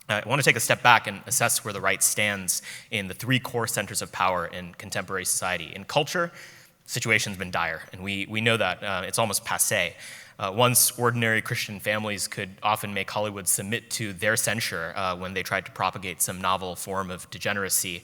I want to take a step back and assess where the right stands in the three core centers of power in contemporary society. In culture, the situation's been dire, and we know that. It's almost passé. Once ordinary Christian families could often make Hollywood submit to their censure when they tried to propagate some novel form of degeneracy.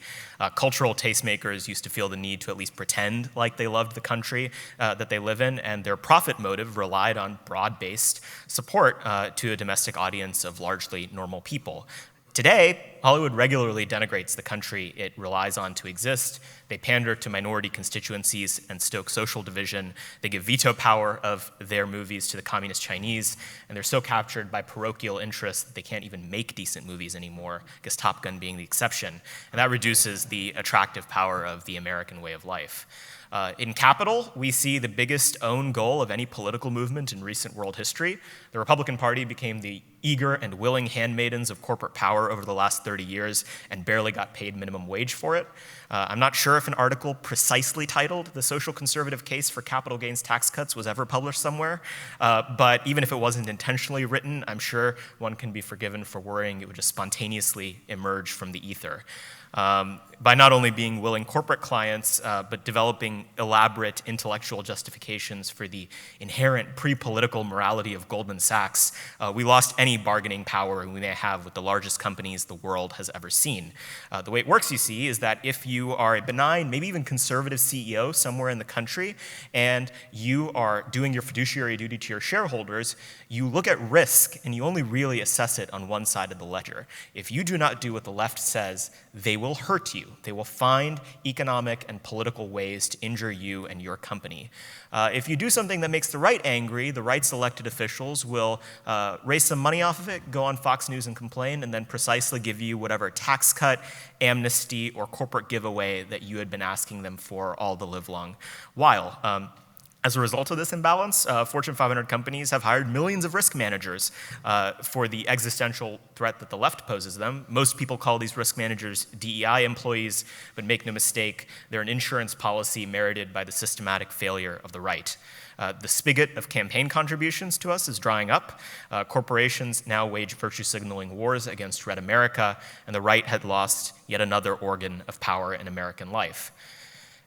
Cultural tastemakers used to feel the need to at least pretend like they loved the country that they live in, and their profit motive relied on broad-based support to a domestic audience of largely normal people. Today, Hollywood regularly denigrates the country it relies on to exist. They pander to minority constituencies and stoke social division. They give veto power of their movies to the communist Chinese, and they're so captured by parochial interests that they can't even make decent movies anymore, I guess Top Gun being the exception. And that reduces the attractive power of the American way of life. In capital, we see the biggest own goal of any political movement in recent world history. The Republican Party became the eager and willing handmaidens of corporate power over the last 30 years and barely got paid minimum wage for it. I'm not sure if an article precisely titled "The Social Conservative Case for Capital Gains Tax Cuts" was ever published somewhere, but even if it wasn't intentionally written, I'm sure one can be forgiven for worrying it would just spontaneously emerge from the ether. By not only being willing corporate clients, but developing elaborate intellectual justifications for the inherent pre-political morality of Goldman Sachs, we lost any bargaining power we may have with the largest companies the world has ever seen. The way it works, you see, is that if you are a benign, maybe even conservative CEO somewhere in the country, and you are doing your fiduciary duty to your shareholders, you look at risk and you only really assess it on one side of the ledger. If you do not do what the left says, they will hurt you. They will find economic and political ways to injure you and your company. If you do something that makes the right angry, the right's elected officials will raise some money off of it, go on Fox News and complain, and then precisely give you whatever tax cut, amnesty, or corporate giveaway that you had been asking them for all the livelong while. As a result of this imbalance, Fortune 500 companies have hired millions of risk managers for the existential threat that the left poses them. Most people call these risk managers DEI employees, but make no mistake, they're an insurance policy merited by the systematic failure of the right. The spigot of campaign contributions to us is drying up. Corporations now wage virtue signaling wars against Red America, and the right had lost yet another organ of power in American life.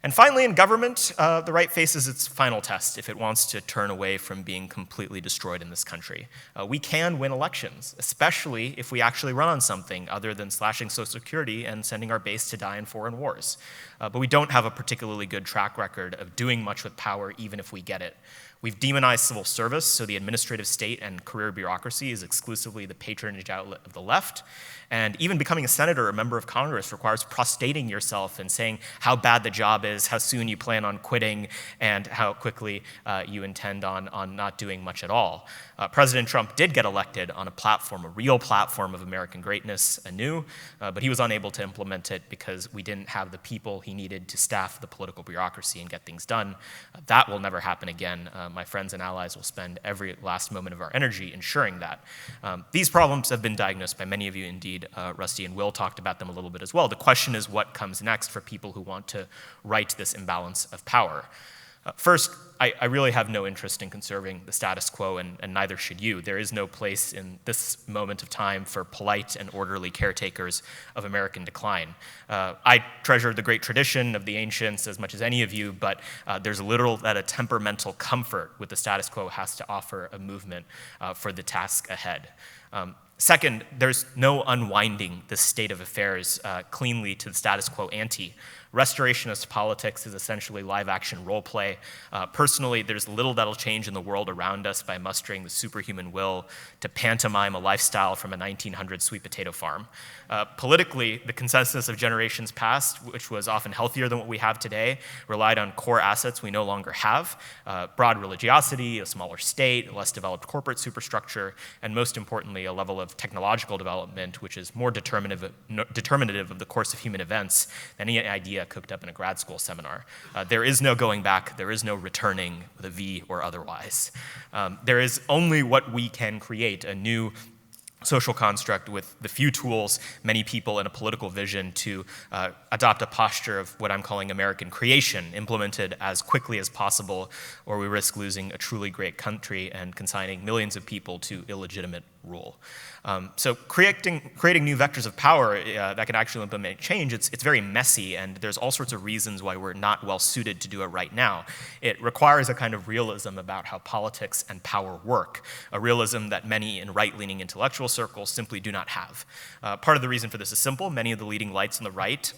And finally, in government, the right faces its final test if it wants to turn away from being completely destroyed in this country. We can win elections, especially if we actually run on something other than slashing Social Security and sending our base to die in foreign wars. But we don't have a particularly good track record of doing much with power, even if we get it. We've demonized civil service, so the administrative state and career bureaucracy is exclusively the patronage outlet of the left. And even becoming a senator or a member of Congress requires prostrating yourself and saying how bad the job is, how soon you plan on quitting, and how quickly you intend on not doing much at all. President Trump did get elected on a platform, a real platform of American greatness anew, but he was unable to implement it because we didn't have the people he needed to staff the political bureaucracy and get things done. That will never happen again. My friends and allies will spend every last moment of our energy ensuring that. These problems have been diagnosed by many of you indeed. Rusty and Will talked about them a little bit as well. The question is what comes next for people who want to right this imbalance of power. First, I really have no interest in conserving the status quo, and neither should you. There is no place in this moment of time for polite and orderly caretakers of American decline. I treasure the great tradition of the ancients as much as any of you, but there's little that a temperamental comfort with the status quo has to offer a movement for the task ahead. Second, there's no unwinding this state of affairs cleanly to the status quo ante. Restorationist politics is essentially live-action role play. Personally, there's little that'll change in the world around us by mustering the superhuman will to pantomime a lifestyle from a 1900s sweet potato farm. Politically, the consensus of generations past, which was often healthier than what we have today, relied on core assets we no longer have: broad religiosity, a smaller state, a less developed corporate superstructure, and most importantly, a level of technological development which is more determinative of the course of human events than any idea cooked up in a grad school seminar. There is no going back, there is no returning with a V or otherwise. There is only what we can create, a new social construct with the few tools, many people, and a political vision to adopt a posture of what I'm calling American creation, implemented as quickly as possible, or we risk losing a truly great country and consigning millions of people to illegitimate rule. So creating new vectors of power that can actually implement change, it's very messy, and there's all sorts of reasons why we're not well suited to do it right now. It requires a kind of realism about how politics and power work, a realism that many in right-leaning intellectual circles simply do not have. Part of the reason for this is simple. Many of the leading lights on the right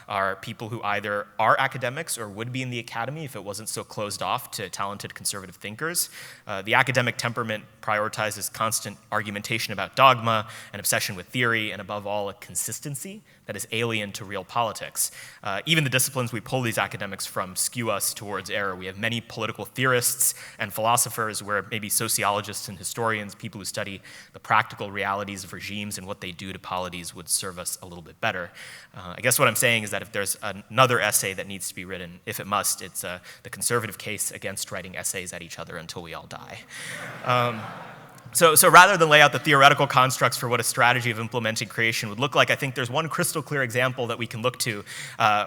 are people who either are academics or would be in the academy if it wasn't so closed off to talented conservative thinkers. The academic temperament prioritizes constant argumentation about dogma, an obsession with theory, and above all, a consistency that is alien to real politics. Even the disciplines we pull these academics from skew us towards error. We have many political theorists and philosophers, where maybe sociologists and historians, people who study the practical realities of regimes and what they do to polities, would serve us a little bit better. I guess what I'm saying is that if there's another essay that needs to be written, if it must, it's the conservative case against writing essays at each other until we all die. So rather than lay out the theoretical constructs for what a strategy of implementing creation would look like, I think there's one crystal clear example that we can look to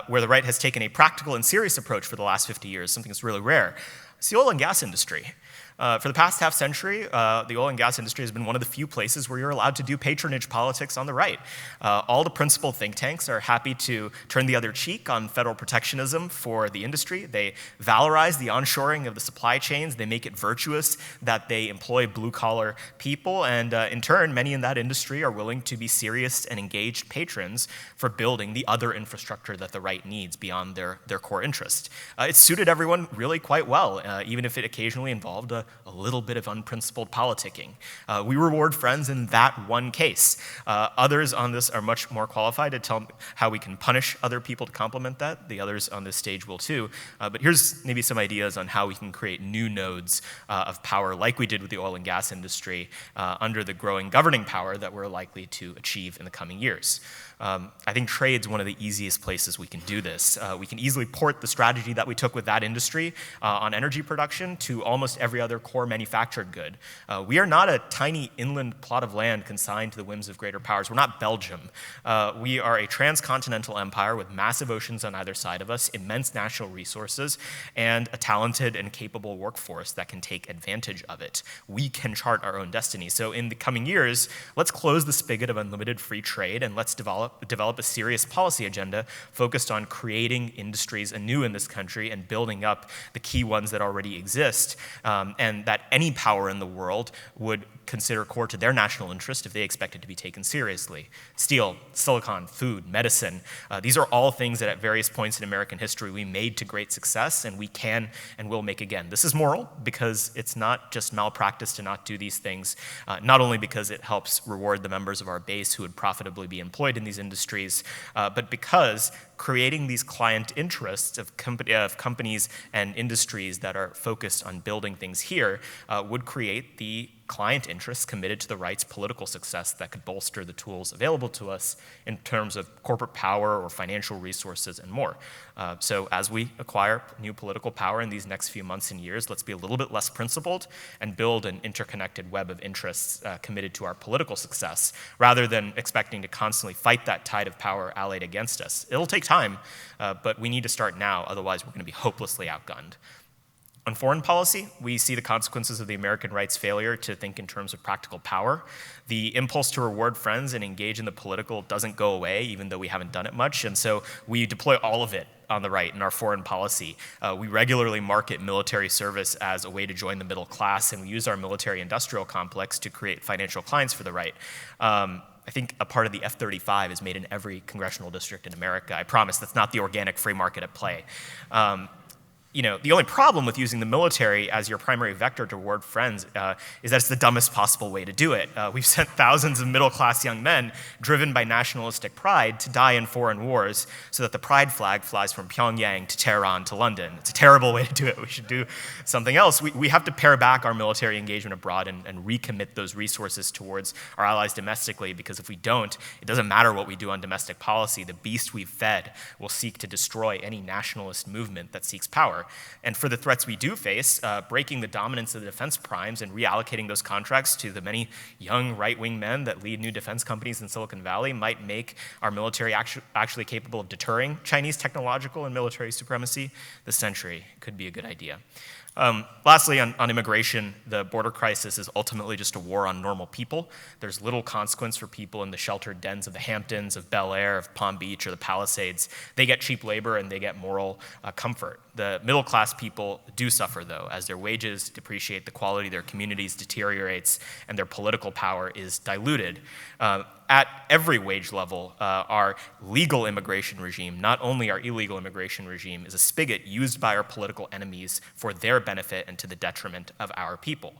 where the right has taken a practical and serious approach for the last 50 years, something that's really rare. It's the oil and gas industry. For the past half century, the oil and gas industry has been one of the few places where you're allowed to do patronage politics on the right. All the principal think tanks are happy to turn the other cheek on federal protectionism for the industry. They valorize the onshoring of the supply chains. They make it virtuous that they employ blue-collar people. And in turn, many in that industry are willing to be serious and engaged patrons for building the other infrastructure that the right needs beyond their core interest. It suited everyone really quite well, even if it occasionally involved a little bit of unprincipled politicking. We reward friends in that one case. Others on this are much more qualified to tell how we can punish other people to complement that. The others on this stage will too. But here's maybe some ideas on how we can create new nodes of power, like we did with the oil and gas industry, under the growing governing power that we're likely to achieve in the coming years. I think trade's one of the easiest places we can do this. We can easily port the strategy that we took with that industry on energy production to almost every other core manufactured good. We are not a tiny inland plot of land consigned to the whims of greater powers. We're not Belgium. We are a transcontinental empire with massive oceans on either side of us, immense natural resources, and a talented and capable workforce that can take advantage of it. We can chart our own destiny. So in the coming years, let's close the spigot of unlimited free trade, and let's develop a serious policy agenda focused on creating industries anew in this country and building up the key ones that already exist, and that any power in the world would consider core to their national interest if they expect it to be taken seriously. Steel, silicon, food, medicine, these are all things that at various points in American history we made to great success, and we can and will make again. This is moral because it's not just malpractice to not do these things, not only because it helps reward the members of our base who would profitably be employed in these industries, but because creating these client interests of companies and industries that are focused on building things here would create the client interests committed to the right's political success that could bolster the tools available to us in terms of corporate power or financial resources and more. So as we acquire new political power in these next few months and years, let's be a little bit less principled and build an interconnected web of interests committed to our political success, rather than expecting to constantly fight that tide of power allied against us. It'll take time, but we need to start now, otherwise we're going to be hopelessly outgunned. On foreign policy, we see the consequences of the American right's failure to think in terms of practical power. The impulse to reward friends and engage in the political doesn't go away, even though we haven't done it much, and so we deploy all of it on the right in our foreign policy. We regularly market military service as a way to join the middle class, and we use our military-industrial complex to create financial clients for the right. I think a part of the F-35 is made in every congressional district in America. I promise that's not the organic free market at play. The only problem with using the military as your primary vector to reward friends is that it's the dumbest possible way to do it. We've sent thousands of middle-class young men driven by nationalistic pride to die in foreign wars so that the pride flag flies from Pyongyang to Tehran to London. It's a terrible way to do it. We should do something else. We have to pare back our military engagement abroad and recommit those resources towards our allies domestically, because if we don't, it doesn't matter what we do on domestic policy. The beast we've fed will seek to destroy any nationalist movement that seeks power. And for the threats we do face, breaking the dominance of the defense primes and reallocating those contracts to the many young right-wing men that lead new defense companies in Silicon Valley might make our military actually capable of deterring Chinese technological and military supremacy. This century could be a good idea. Lastly, on immigration, the border crisis is ultimately just a war on normal people. There's little consequence for people in the sheltered dens of the Hamptons, of Bel Air, of Palm Beach, or the Palisades. They get cheap labor and they get moral comfort. The middle class people do suffer, though, as their wages depreciate, the quality of their communities deteriorates, and their political power is diluted. At every wage level, our legal immigration regime, not only our illegal immigration regime, is a spigot used by our political enemies for their benefit and to the detriment of our people.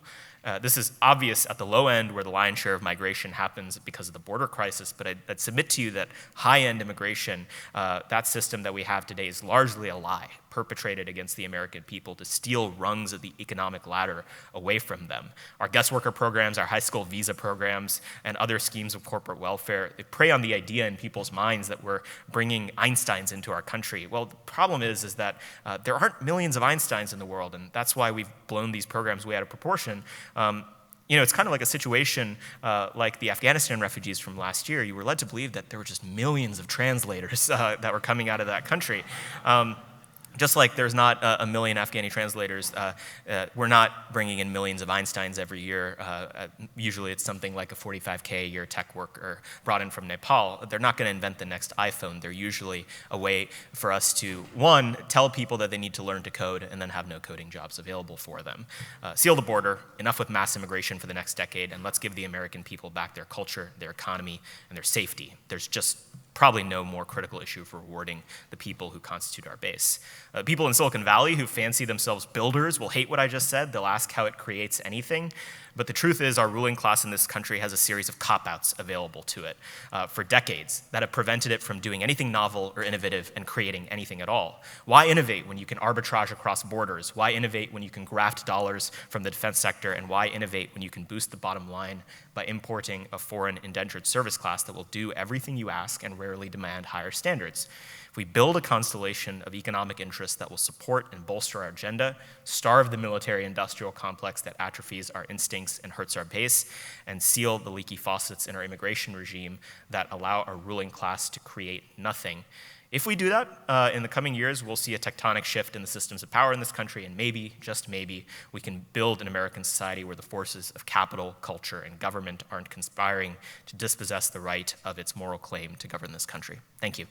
This is obvious at the low end where the lion's share of migration happens because of the border crisis, but I'd submit to you that high-end immigration, that system that we have today, is largely a lie perpetrated against the American people to steal rungs of the economic ladder away from them. Our guest worker programs, our high school visa programs, and other schemes of corporate welfare, they prey on the idea in people's minds that we're bringing Einsteins into our country. Well, the problem is that there aren't millions of Einsteins in the world, and that's why we've blown these programs way out of proportion. It's kind of like a situation like the Afghanistan refugees from last year. You were led to believe that there were just millions of translators that were coming out of that country. Just like there's not a million Afghani translators, we're not bringing in millions of Einsteins every year. Usually it's something like a 45K a year tech worker brought in from Nepal. They're not going to invent the next iPhone. They're usually a way for us to, one, tell people that they need to learn to code and then have no coding jobs available for them. Seal the border, enough with mass immigration for the next decade, and let's give the American people back their culture, their economy, and their safety. There's just probably no more critical issue for rewarding the people who constitute our base. People in Silicon Valley who fancy themselves builders will hate what I just said. They'll ask how it creates anything. But the truth is our ruling class in this country has a series of cop-outs available to it for decades that have prevented it from doing anything novel or innovative and creating anything at all. Why innovate when you can arbitrage across borders? Why innovate when you can graft dollars from the defense sector? And why innovate when you can boost the bottom line by importing a foreign indentured service class that will do everything you ask and rarely demand higher standards? If we build a constellation of economic interests that will support and bolster our agenda, starve the military-industrial complex that atrophies our instincts and hurts our base, and seal the leaky faucets in our immigration regime that allow our ruling class to create nothing. If we do that, in the coming years, we'll see a tectonic shift in the systems of power in this country, and maybe, just maybe, we can build an American society where the forces of capital, culture, and government aren't conspiring to dispossess the right of its moral claim to govern this country. Thank you.